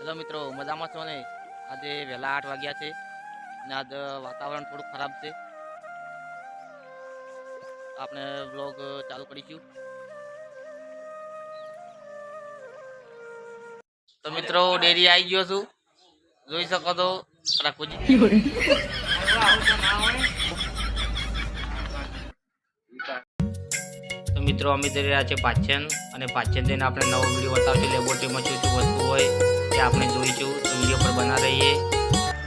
Hello મિત્રો, મજામાં છો ને? આજે વહેલા 8 વાગ્યા છે અને આજ વાતાવરણ થોડું ખરાબ છે. આપણે બ્લોગ ચાલુ કરીશું. તો મિત્રો, ડેરી આવી ગયો છું, જોઈ શકો તો. તો મિત્રો, અમે જઈ રહ્યા છે પાછન, અને પાછન જઈને આપણે નવો વિડીયો બતાવશું. લેબોરેટરીમાં શું શું વસ્તુ હોય તે આપણે જોઈશું. તો વિડીયો પર બના રહીએ.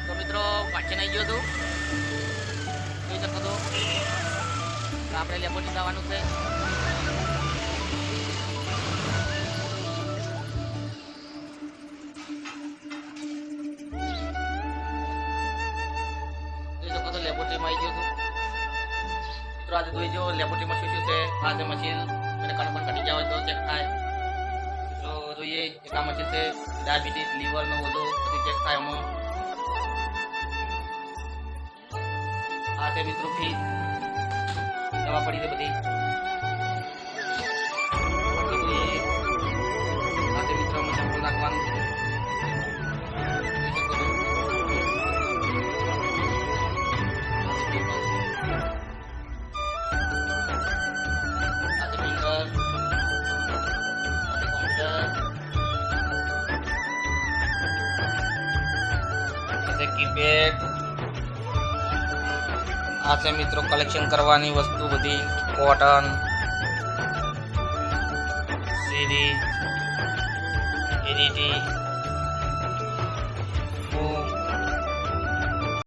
તો મિત્રો, પાછન આવી ગયો છું, જોઈ શકો તો. આપણે લેબોરેટરી જવાનું છે. જોઈ શકો તો લેબોરેટરીમાં આવી ગયો છું. મિત્રો, આજે જોઈ જો લેબોરેટરીમાં શું શું છે. આજે મશીન અને કણ પણ ઘટી જાય તો ચેક થાય. તો જોઈએ, એક આ મશીન છે ડાયાબિટીસ, લીવરનું બધું ચેક થાય. એમાં આ છે મિત્રો ફી દવા પડી છે બધી. આ છે મિત્રો સેમ્પલ નાખવાનું. કીપેડ આ છે મિત્રો કલેક્શન કરવાની વસ્તુ બધી. કોટન, સીડી, એડીટી,